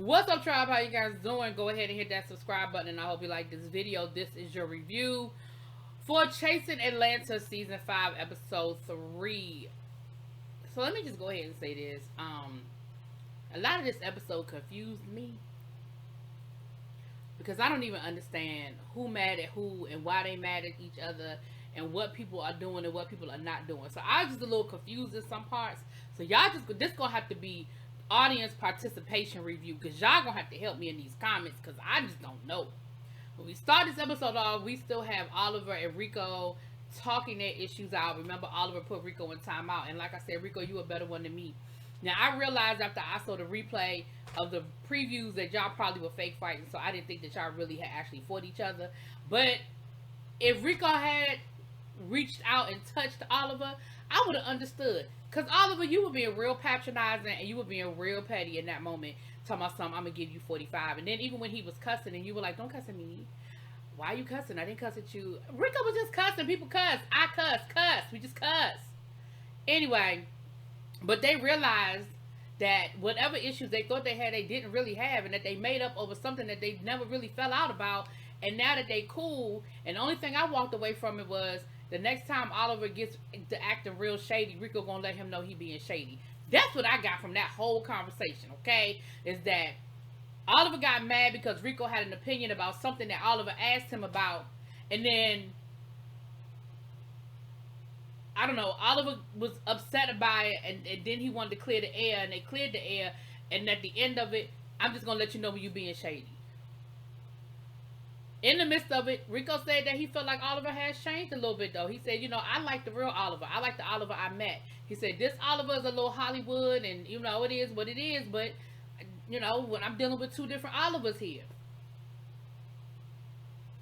What's up, tribe? How you guys doing? Go ahead and hit that subscribe button, and I hope you like this video. This is your review for Chasing Atlanta Season 5, Episode 3. So let me just go ahead and say this. A lot of this episode confused me because I don't even understand who mad at who and why they mad at each other and what people are doing and what people are not doing. So I was just a little confused in some parts. So y'all this gonna have to be audience participation review because y'all gonna have to help me in these comments because I just don't know. When we start this episode off, we still have Oliver and Rico talking their issues out. Remember, Oliver put Rico in timeout, and like I said, Rico, you a better one than me. Now I realized after I saw the replay of the previews that y'all probably were fake fighting, so I didn't think that y'all really had actually fought each other. But if Rico had reached out and touched Oliver, I would have understood. Because Oliver, you were being real patronizing and you were being real petty in that moment. Talking about something, I'm going to give you 45. And then even when he was cussing and you were like, don't cuss at me. Why are you cussing? I didn't cuss at you. Rico was just cussing. People cuss. I cuss. We just cuss. Anyway, but they realized that whatever issues they thought they had, they didn't really have. And that they made up over something that they never really fell out about. And now that they cool, and the only thing I walked away from it was, the next time Oliver gets to acting real shady, Rico gonna let him know he being shady. That's what I got from that whole conversation, okay? Is that Oliver got mad because Rico had an opinion about something that Oliver asked him about. And then, I don't know, Oliver was upset about it. And then he wanted to clear the air. And they cleared the air. And at the end of it, I'm just gonna let you know when you being shady. In the midst of it, Rico said that he felt like Oliver has changed a little bit, though. He said, I like the real Oliver. I like the Oliver I met. He said, this Oliver is a little Hollywood, and, it is what it is, but, when I'm dealing with two different Olivers here.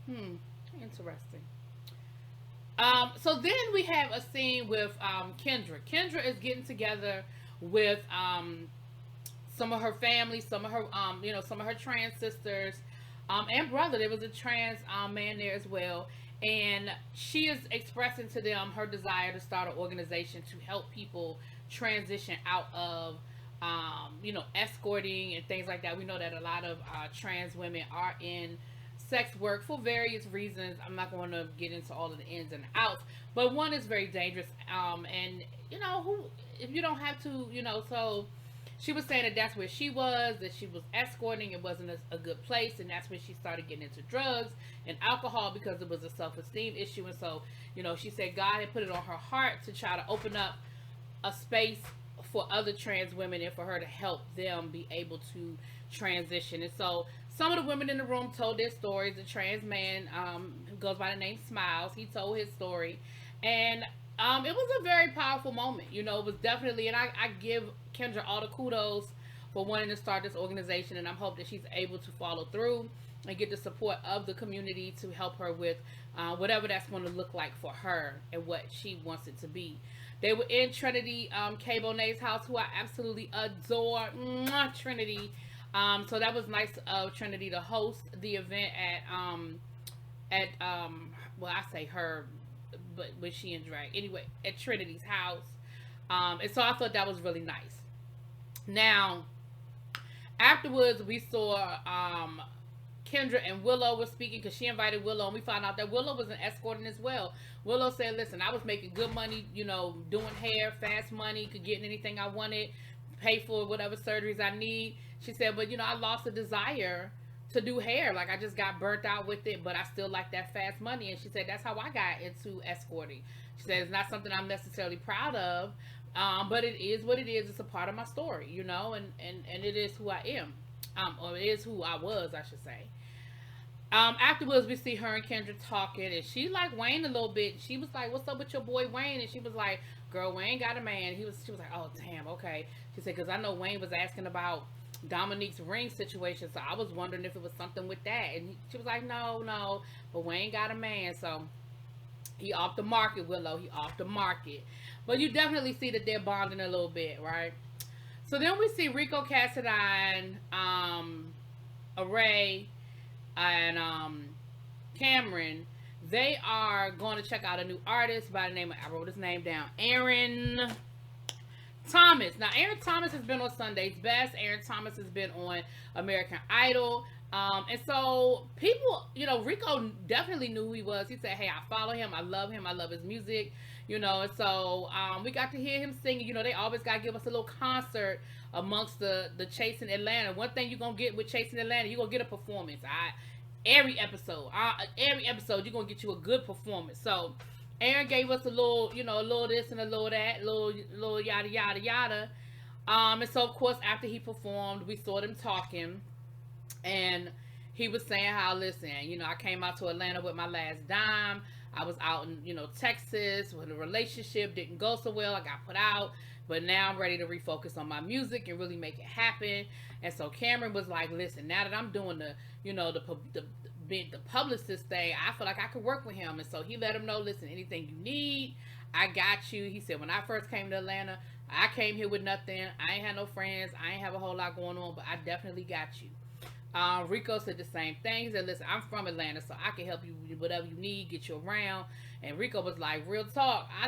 Interesting. So then we have a scene with Kendra. Kendra is getting together with some of her family, some of her, some of her trans sisters, and brother. There was a trans man there as well, and she is expressing to them her desire to start an organization to help people transition out of escorting and things like that. We know that a lot of trans women are in sex work for various reasons. I'm not going to get into all of the ins and outs, but one is very dangerous, and if you don't have to, so she was saying that that's where she was, that she was escorting. It wasn't a good place. And that's when she started getting into drugs and alcohol because it was a self-esteem issue. And so, she said God had put it on her heart to try to open up a space for other trans women and for her to help them be able to transition. And so some of the women in the room told their stories. The trans man who goes by the name Smiles, he told his story. And it was a very powerful moment. It was definitely, and I give Kendra all the kudos for wanting to start this organization, and I'm hoping that she's able to follow through and get the support of the community to help her with whatever that's going to look like for her and what she wants it to be. They were in Trinity K. Bonet's house, who I absolutely adore. Mwah, Trinity. So that was nice of Trinity to host the event at well, I say her, but with she and drag anyway, at Trinity's house. And so I thought that was really nice. Now, afterwards, we saw Kendra and Willow were speaking because she invited Willow, and we found out that Willow was an escorting as well. Willow said, listen, I was making good money, doing hair, fast money, could get anything I wanted, pay for whatever surgeries I need. She said, but, I lost a desire to do hair. Like, I just got burnt out with it, but I still like that fast money. And she said, that's how I got into escorting. She said, it's not something I'm necessarily proud of, but it is what it is. It's a part of my story, and it is who I am, or it is who I was, I should say. Afterwards, we see her and Kendra talking, and she like Wayne a little bit. She was like, what's up with your boy Wayne? And she was like, girl, Wayne got a man. She was like, oh, damn, okay. She said, because I know Wayne was asking about Dominique's ring situation, so I was wondering if it was something with that. And she was like, no, but Wayne got a man, so he off the market, Willow. He off the market. But you definitely see that they're bonding a little bit, right? So then we see Rico Cassadine, Array, and Cameron. They are going to check out a new artist by the name of, I wrote his name down, Aaron Thomas. Now, Aaron Thomas has been on Sunday's Best. Aaron Thomas has been on American Idol. And so people, Rico definitely knew who he was. He said, hey, I follow him. I love him. I love his music, and so we got to hear him singing. They always got to give us a little concert amongst the Chasing Atlanta. One thing you're going to get with Chasing Atlanta, you're going to get a performance. Every episode, you're going to get you a good performance. So Aaron gave us a little, a little this and a little that, little yada, yada, yada. And so, of course, after he performed, we saw them talking. And he was saying how, listen, I came out to Atlanta with my last dime. I was out in, Texas when the relationship didn't go so well. I got put out. But now I'm ready to refocus on my music and really make it happen. And so Cameron was like, listen, now that I'm doing the publicist thing, I feel like I could work with him. And so he let him know, listen, anything you need, I got you. He said, when I first came to Atlanta, I came here with nothing. I ain't had no friends. I ain't have a whole lot going on, but I definitely got you. Rico said the same thing. He said, listen, I'm from Atlanta, so I can help you with whatever you need, get you around. And Rico was like, real talk, I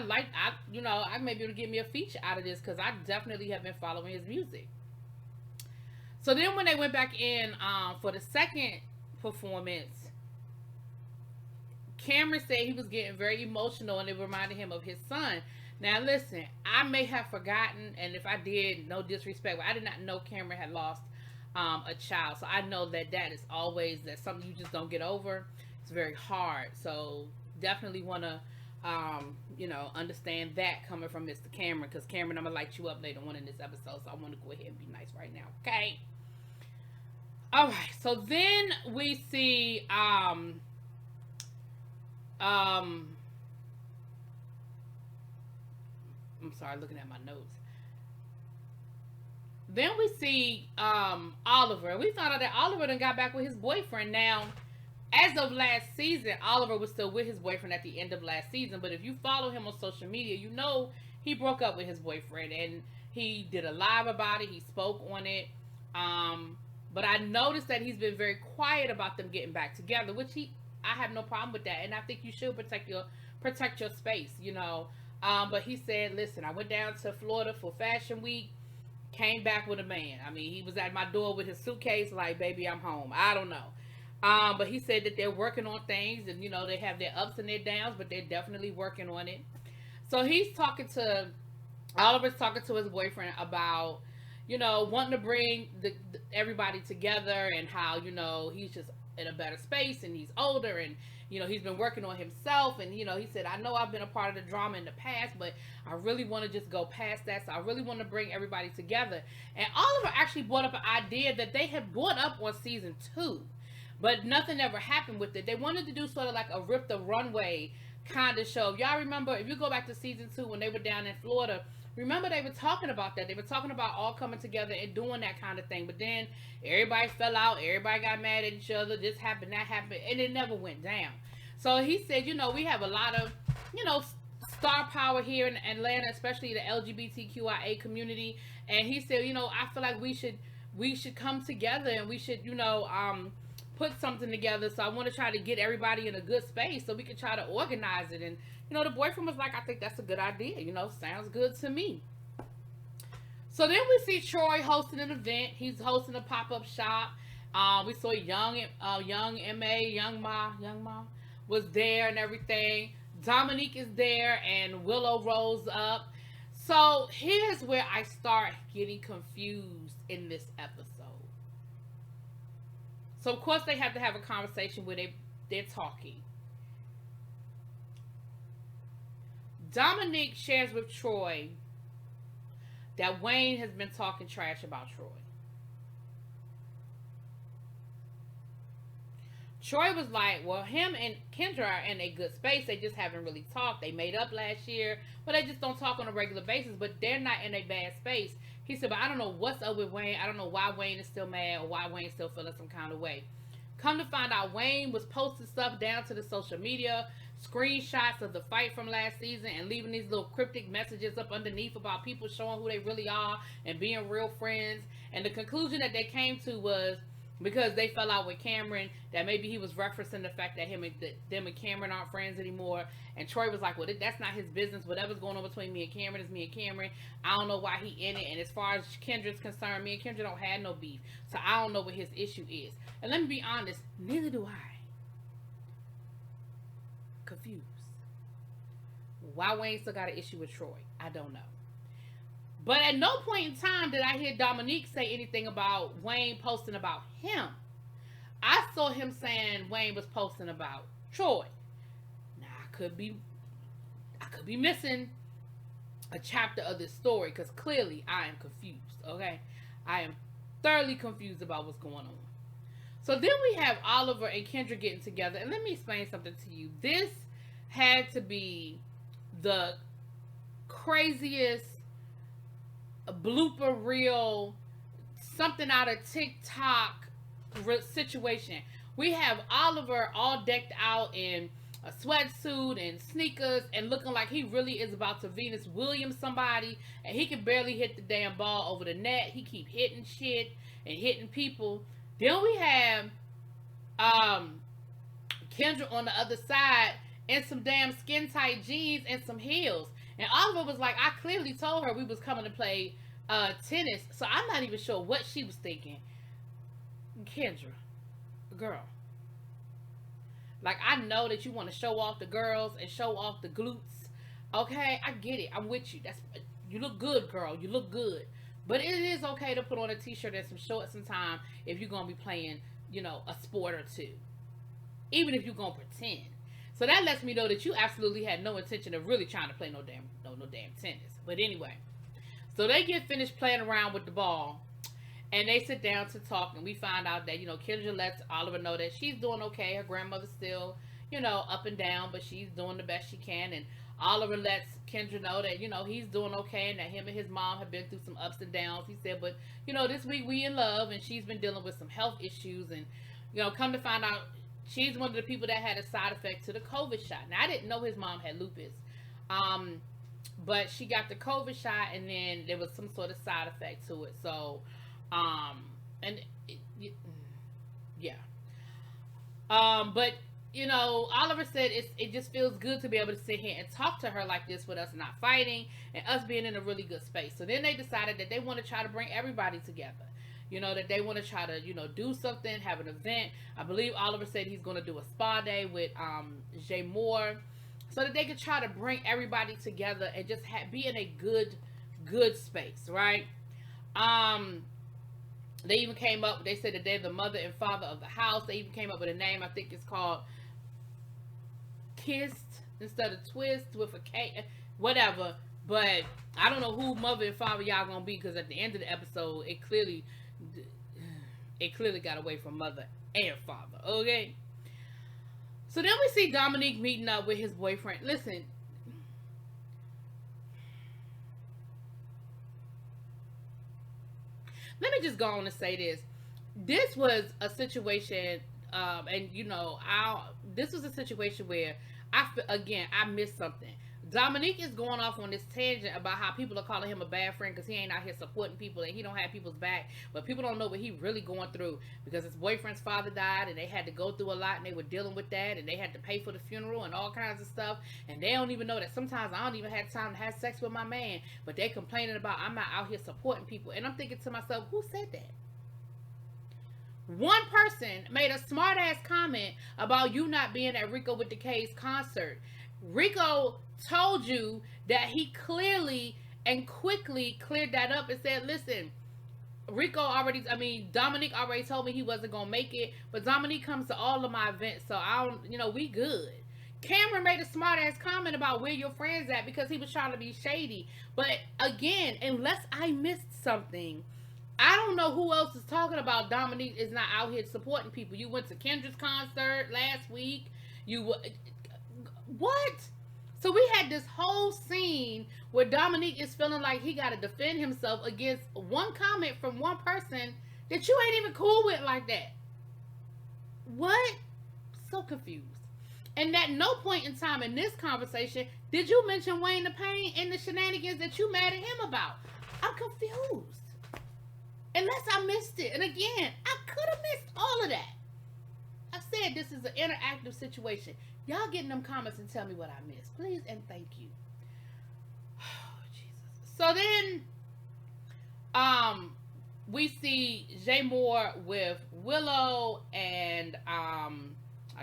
may be able to get me a feature out of this, because I definitely have been following his music. So then when they went back in for the second performance, Cameron said he was getting very emotional, and it reminded him of his son. Now listen, I may have forgotten, and if I did, no disrespect, but I did not know Cameron had lost a child. So I know that is always something you just don't get over. It's very hard. So definitely want to understand that coming from Mr. Cameron, because Cameron, I'm gonna light you up later on in this episode, so I want to go ahead and be nice right now. Okay. All right. So then we see I'm sorry, looking at my notes. Then we see Oliver. We found out that Oliver done got back with his boyfriend. Now, as of last season, Oliver was still with his boyfriend at the end of last season. But if you follow him on social media, he broke up with his boyfriend. And he did a live about it. He spoke on it. But I noticed that he's been very quiet about them getting back together, which I have no problem with that. And I think you should protect your space, But he said, listen, I went down to Florida for Fashion Week. Came back with a man. I mean, he was at my door with his suitcase like, baby, I'm home. I don't know. But he said that they're working on things, and, they have their ups and their downs, but they're definitely working on it. So Oliver's talking to his boyfriend about, wanting to bring everybody together, and how, he's just in a better space, and he's older, and, he's been working on himself, and, he said, I know I've been a part of the drama in the past, but I really want to just go past that, so I really want to bring everybody together. And Oliver actually brought up an idea that they had brought up on season 2, but nothing ever happened with it. They wanted to do sort of like a Rip the Runway kind of show. Y'all remember, if you go back to season 2 when they were down in Florida, remember they were talking about that. They were talking about all coming together and doing that kind of thing. But then everybody fell out. Everybody got mad at each other. This happened, that happened. And it never went down. So he said, we have a lot of, star power here in Atlanta, especially the LGBTQIA community. And he said, I feel like we should come together, and we should, put something together. So I want to try to get everybody in a good space so we can try to organize it. And, the boyfriend was like, I think that's a good idea. Sounds good to me. So then we see Troy hosting an event. He's hosting a pop-up shop. We saw Young Ma was there and everything. Dominique is there, and Willow rolls up. So here's where I start getting confused in this episode. So of course they have to have a conversation where they're talking. Dominique shares with Troy that Wayne has been talking trash about Troy. Troy was like, well, him and Kendra are in a good space. They just haven't really talked. They made up last year, but they just don't talk on a regular basis. But they're not in a bad space. He said, but I don't know what's up with Wayne. I don't know why Wayne is still mad, or why Wayne's still feeling some kind of way. Come to find out, Wayne was posting stuff down to the social media, screenshots of the fight from last season, and leaving these little cryptic messages up underneath about people showing who they really are and being real friends. And the conclusion that they came to was because they fell out with Cameron, that maybe he was referencing the fact that them and Cameron aren't friends anymore. And Troy was like, well, that's not his business. Whatever's going on between me and Cameron is me and Cameron. I don't know why he in it. And as far as Kendra's concerned, me and Kendra don't have no beef. So I don't know what his issue is. And let me be honest, neither do I. Confused. Why Wayne still got an issue with Troy, I don't know. But at no point in time did I hear Dominique say anything about Wayne posting about him. I saw him saying Wayne was posting about Troy. Now I could be missing a chapter of this story, because clearly I am confused. Okay, I am thoroughly confused about what's going on. So then we have Oliver and Kendra getting together, and let me explain something to you. This had to be the craziest blooper reel, something out of TikTok situation. We have Oliver all decked out in a sweatsuit and sneakers and looking like he really is about to Venus Williams somebody, and he can barely hit the damn ball over the net. He keep hitting shit and hitting people. Then we have Kendra on the other side in some damn skin tight jeans and some heels. And Oliver was like, I clearly told her we was coming to play tennis, so I'm not even sure what she was thinking. Kendra, girl, like, I know that you want to show off the girls and show off the glutes. Okay, I get it. I'm with you. You look good, girl. You look good. But it is okay to put on a t-shirt and some shorts sometime if you're going to be playing, a sport or two. Even if you're going to pretend. So that lets me know that you absolutely had no intention of really trying to play no damn tennis. But anyway, so they get finished playing around with the ball, and they sit down to talk, and we find out that, Kendra lets Oliver know that she's doing okay. Her grandmother's still, up and down, but she's doing the best she can. And Oliver lets Kendra know that, he's doing okay, and that him and his mom have been through some ups and downs. He said, but, this week we in love, and she's been dealing with some health issues, and, come to find out, she's one of the people that had a side effect to the COVID shot. Now, I didn't know his mom had lupus. But she got the COVID shot, and then there was some sort of side effect to it. So, but, Oliver said it just feels good to be able to sit here and talk to her like this with us not fighting and us being in a really good space. So then they decided that they want to try to bring everybody together. That they want to try to, do something, have an event. I believe Oliver said he's going to do a spa day with Jay Moore, so that they could try to bring everybody together and just be in a good space, right? They even came up, they said that they're the mother and father of the house. They even came up with a name. I think it's called Kissed instead of Twist with a K, whatever. But I don't know who mother and father y'all going to be, because at the end of the episode, it clearly got away from mother and father, okay? So then we see Dominique meeting up with his boyfriend. Listen, let me just go on and say this. This was a situation, and this was a situation where I missed something. Dominique is going off on this tangent about how people are calling him a bad friend because he ain't out here supporting people and he don't have people's back. But people don't know what he really going through, because his boyfriend's father died and they had to go through a lot, and they were dealing with that, and they had to pay for the funeral and all kinds of stuff. And they don't even know that sometimes I don't even have time to have sex with my man, but they complaining about I'm not out here supporting people. And I'm thinking to myself, who said that? One person made a smart ass comment about you not being at Rico with the K's concert. Rico told you that he clearly and quickly cleared that up and said, listen, Dominique already told me he wasn't going to make it, but Dominique comes to all of my events, so we good. Cameron made a smart ass comment about where your friends at because he was trying to be shady. But again, unless I missed something, I don't know who else is talking about Dominique is not out here supporting people. You went to Kendra's concert last week. What? So we had this whole scene where Dominique is feeling like he got to defend himself against one comment from one person that you ain't even cool with like that. What? So confused. And at no point in time in this conversation did you mention Wayne the Pain and the shenanigans that you mad at him about. I'm confused. Unless I missed it. And again, I could have missed all of that. I said this is an interactive situation. Y'all get in them comments and tell me what I missed. Please and thank you. Oh, Jesus. So then we see Jay Moore with Willow and I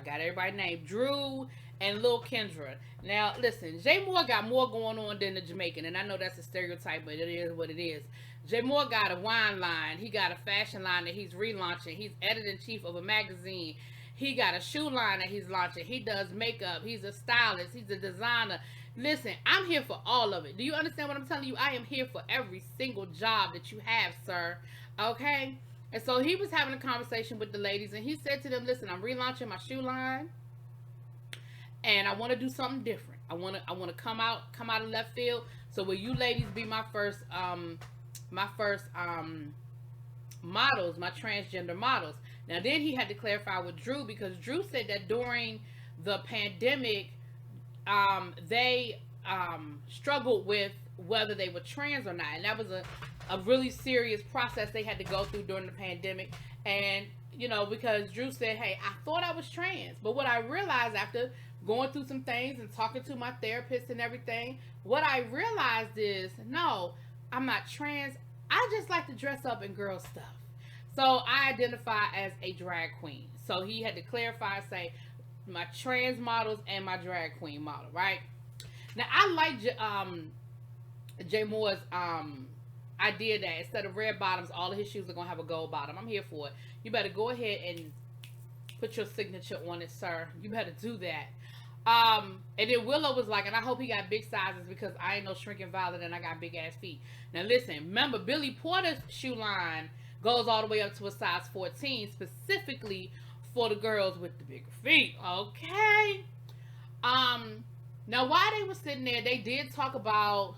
got everybody named Drew and Lil Kendra. Now listen, Jay Moore got more going on than the Jamaican, and I know that's a stereotype, but it is what it is. Jay Moore got a wine line, he got a fashion line that he's relaunching, he's editor-in-chief of a magazine, he got a shoe line that he's launching, he does makeup, he's a stylist, he's a designer. Listen, I'm here for all of it. Do you understand what I'm telling you? I am here for every single job that you have, sir. Okay? And so he was having a conversation with the ladies, and he said to them, listen, I'm relaunching my shoe line, and I want to do something different. I want to come out of left field. So will you ladies be my first models, my transgender models? Now then he had to clarify with Drew, because Drew said that during the pandemic, they struggled with whether they were trans or not, and that was a really serious process they had to go through during the pandemic. And because Drew said, hey, I thought I was trans, but what I realized after going through some things and talking to my therapist and everything, what I realized is, no, I'm not trans. I just like to dress up in girl stuff. So I identify as a drag queen. So he had to clarify and say my trans models and my drag queen model, right? Now I like Jay Moore's idea that instead of red bottoms, all of his shoes are gonna have a gold bottom. I'm here for it. You better go ahead and put your signature on it, sir. You better do that. And then Willow was like, and I hope he got big sizes because I ain't no shrinking violet and I got big ass feet. Now listen, remember Billy Porter's shoe line goes all the way up to a size 14, specifically for the girls with the bigger feet. Okay. Now while they were sitting there, they did talk about,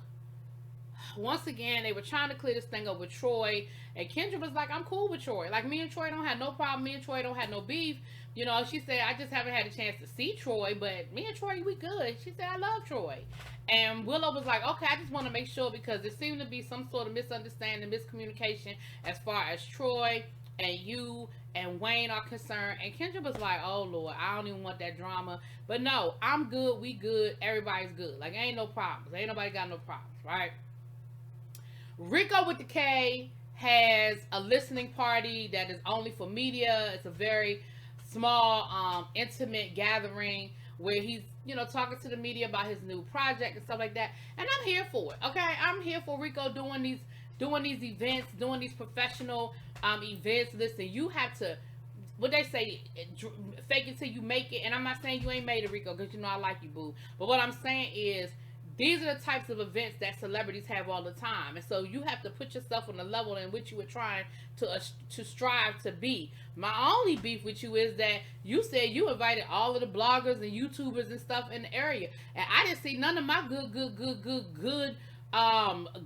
once again, they were trying to clear this thing up with Troy, and Kendra was like, I'm cool with Troy. Like, me and Troy don't have no problem. Me and Troy don't have no beef. She said, I just haven't had a chance to see Troy, but me and Troy, we good. She said, I love Troy. And Willow was like, okay, I just want to make sure, because there seemed to be some sort of misunderstanding, miscommunication as far as Troy and you and Wayne are concerned. And Kendra was like, oh Lord, I don't even want that drama. But no, I'm good, we good, everybody's good. Like, ain't no problems. Ain't nobody got no problems, right? Rico with the K has a listening party that is only for media. It's a very small, intimate gathering where he's, talking to the media about his new project and stuff like that. And I'm here for it. Okay, I'm here for Rico doing these events, doing these professional events. Listen, you have to, what they say, fake it till you make it. And I'm not saying you ain't made it, Rico, because I like you, boo. But what I'm saying is, these are the types of events that celebrities have all the time. And so you have to put yourself on the level in which you were trying to strive to be. My only beef with you is that you said you invited all of the bloggers and YouTubers and stuff in the area. And I didn't see none of my good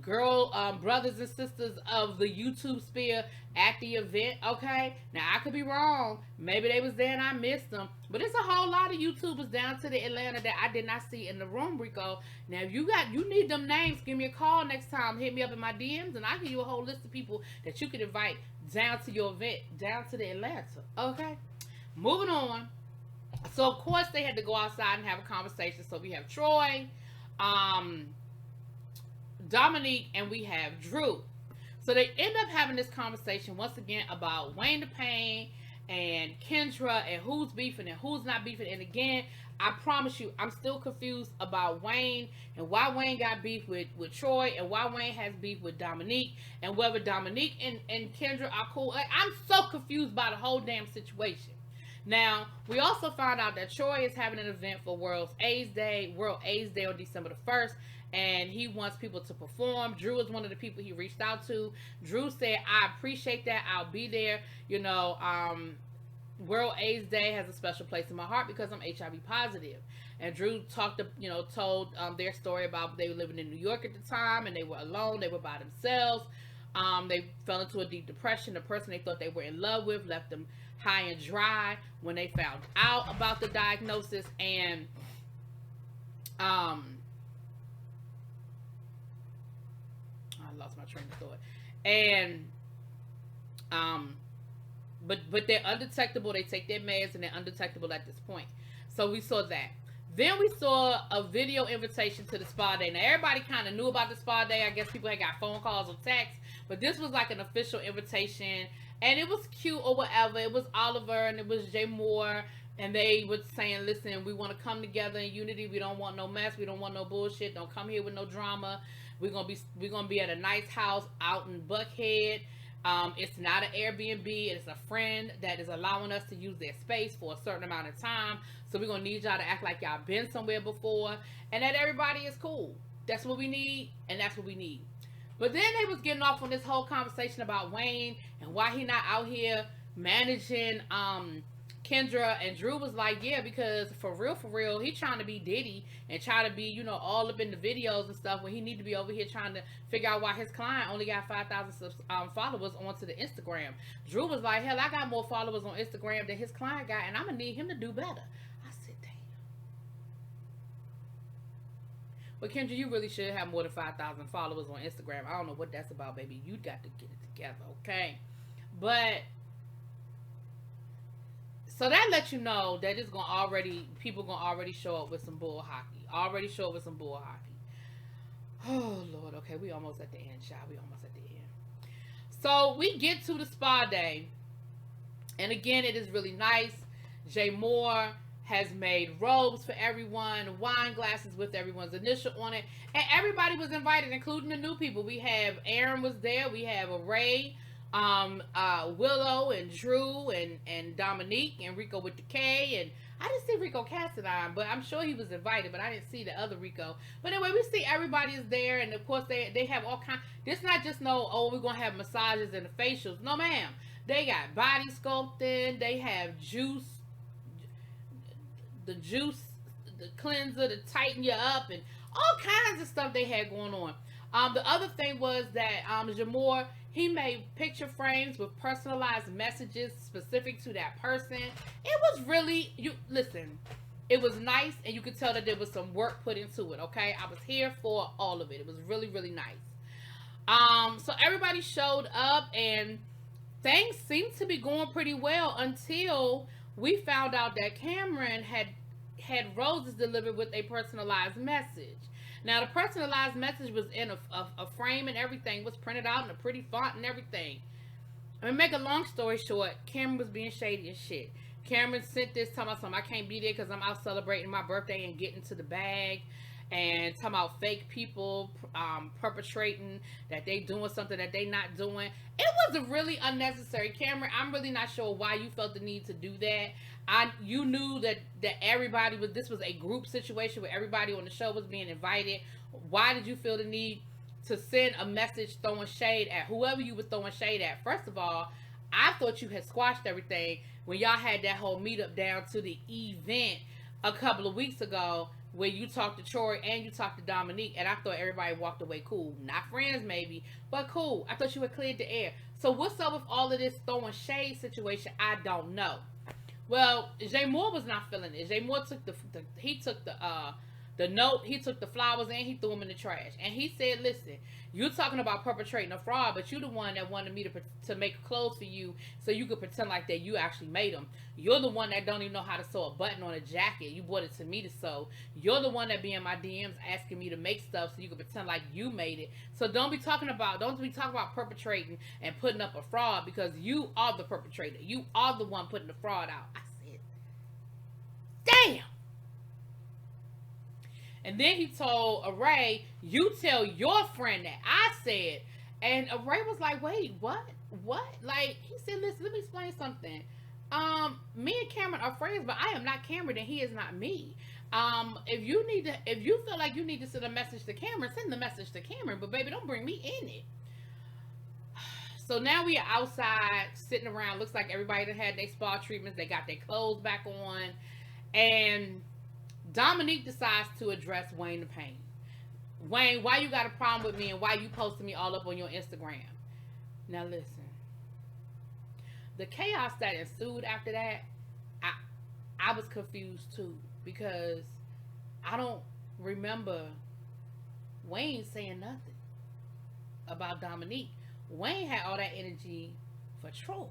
girl brothers and sisters of the YouTube sphere at the event. Okay, now I could be wrong, maybe they was there and I missed them, but it's a whole lot of YouTubers down to the Atlanta that I did not see in the room, Rico. Now if you need them names, give me a call next time, hit me up in my DMs, and I'll give you a whole list of people that you could invite down to your event, down to the Atlanta. Okay, moving on. So of course they had to go outside and have a conversation. So we have Troy, Dominique, and we have Drew. So they end up having this conversation once again about Wayne the Pain and Kendra and who's beefing and who's not beefing. And again, I promise you, I'm still confused about Wayne and why Wayne got beef with Troy and why Wayne has beef with Dominique and whether Dominique and Kendra are cool. Like, I'm so confused by the whole damn situation. Now, we also found out that Troy is having an event for World AIDS Day on December the 1st. And he wants people to perform. Drew is one of the people he reached out to. Drew said, I appreciate that. I'll be there. World AIDS Day has a special place in my heart because I'm HIV positive. And Drew told their story about they were living in New York at the time and they were alone. They were by themselves. They fell into a deep depression. The person they thought they were in love with left them high and dry when they found out about the diagnosis. And I lost my train of thought. And Um, but they're undetectable. They take their meds and they're undetectable at this point. So we saw that. Then we saw a video invitation to the spa day. Now everybody kind of knew about the spa day. I guess people had got phone calls or texts, but this was like an official invitation, and it was cute or whatever. It was Oliver and it was Jay Moore, and they were saying, "Listen, we want to come together in unity. We don't want no mess. We don't want no bullshit. Don't come here with no drama. We're gonna be at a nice house out in Buckhead." It's not an Airbnb. It's a friend that is allowing us to use their space for a certain amount of time. So we're going to need y'all to act like y'all been somewhere before. And that everybody is cool. That's what we need. And that's what we need. But then they was getting off on this whole conversation about Wayne and why he not out here managing Kendra. And Drew was like, yeah, because for real, he trying to be Diddy and try to be, all up in the videos and stuff when he need to be over here trying to figure out why his client only got 5,000 followers onto the Instagram. Drew was like, hell, I got more followers on Instagram than his client got, and I'm going to need him to do better. I said, damn. But Kendra, you really should have more than 5,000 followers on Instagram. I don't know what that's about, baby. You got to get it together, okay? But so that lets you know that people gonna already show up with some bull hockey. Oh Lord, okay, we almost at the end, child. We almost at the end. So we get to the spa day, and again, it is really nice. Jay Moore has made robes for everyone, wine glasses with everyone's initial on it, and everybody was invited, including the new people. We have Aaron was there. We have Ray. Willow and Drew and Dominique and Rico with the K, and I didn't see Rico Cassadine, but I'm sure he was invited, but I didn't see the other Rico. But anyway, we see everybody is there, and of course they have all kinds. This not just we're gonna have massages and the facials. No, ma'am. They got body sculpting. They have the cleanser to tighten you up, and all kinds of stuff they had going on. The other thing was that Jamore, he made picture frames with personalized messages specific to that person. It was really, it was nice, and you could tell that there was some work put into it, okay? I was here for all of it. It was really, really nice. So everybody showed up, and things seemed to be going pretty well until we found out that Cameron had roses delivered with a personalized message. Now, the personalized message was in a frame and everything. Was printed out in a pretty font and everything. I mean, make a long story short, Cameron was being shady as shit. Cameron sent this, talking about something, I can't be there because I'm out celebrating my birthday and getting to the bag. And talking about fake people perpetrating that they doing something that they not doing. It was a really unnecessary. Cameron, I'm really not sure why you felt the need to do that. You knew that everybody this was a group situation where everybody on the show was being invited. Why did you feel the need to send a message throwing shade at whoever you were throwing shade at? First of all, I thought you had squashed everything when y'all had that whole meetup down to the event a couple of weeks ago, where you talked to Troy and you talked to Dominique, and I thought everybody walked away cool. Not friends maybe, but cool. I thought you had cleared the air. So what's up with all of this throwing shade situation? I don't know. Well, Jay Moore was not feeling it. Jay Moore took the note, he took the flowers, and he threw them in the trash. And he said, listen, you're talking about perpetrating a fraud, but you're the one that wanted me to make clothes for you so you could pretend like that you actually made them. You're the one that don't even know how to sew a button on a jacket. You brought it to me to sew. You're the one that be in my DMs asking me to make stuff so you can pretend like you made it. So don't be talking about perpetrating and putting up a fraud, because you are the perpetrator. You are the one putting the fraud out. I said, damn. And then he told Array, you tell your friend that I said. And Array was like, wait, what? Like, he said, listen, let me explain something. Me and Cameron are friends, but I am not Cameron and he is not me. If you feel like you need to send a message to Cameron, send the message to Cameron, but baby, don't bring me in it. So now we are outside, sitting around. Looks like everybody that had their spa treatments, they got their clothes back on. And Dominique decides to address Wayne the Pain. Wayne, why you got a problem with me and why you posting me all up on your Instagram? Now listen. The chaos that ensued after that, I was confused too, because I don't remember Wayne saying nothing about Dominique. Wayne had all that energy for Troy.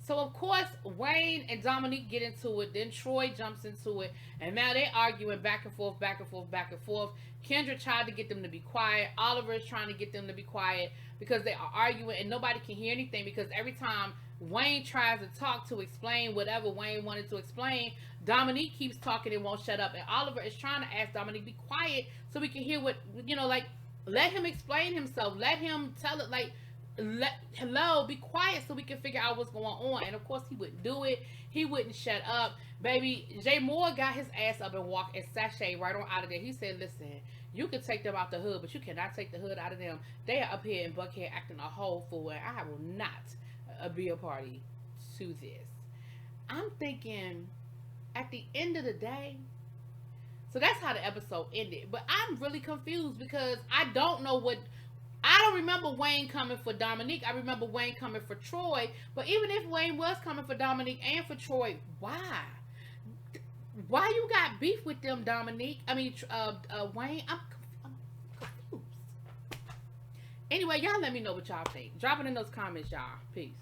So of course Wayne and Dominique get into it. Then Troy jumps into it, and now they arguing back and forth, back and forth, back and forth. Kendra tried to get them to be quiet. Oliver is trying to get them to be quiet because they are arguing, and nobody can hear anything because every time Wayne tries to talk to explain whatever Wayne wanted to explain, Dominique keeps talking and won't shut up. And Oliver is trying to ask Dominique be quiet so we can hear what like. Let him explain himself. Let him tell it like. Hello, be quiet so we can figure out what's going on. And of course he wouldn't do it. He wouldn't shut up. Baby, Jay Moore got his ass up and walked and sashay right on out of there. He said, listen, you can take them out the hood, but you cannot take the hood out of them. They are up here in Buckhead acting a whole fool, and I will not be a party to this. I'm thinking at the end of the day, so that's how the episode ended. But I'm really confused because I don't remember Wayne coming for Dominique. I remember Wayne coming for Troy. But even if Wayne was coming for Dominique and for Troy, why? Why you got beef with them, Dominique? I mean, Wayne. I'm confused. Anyway, y'all let me know what y'all think. Drop it in those comments, y'all. Peace.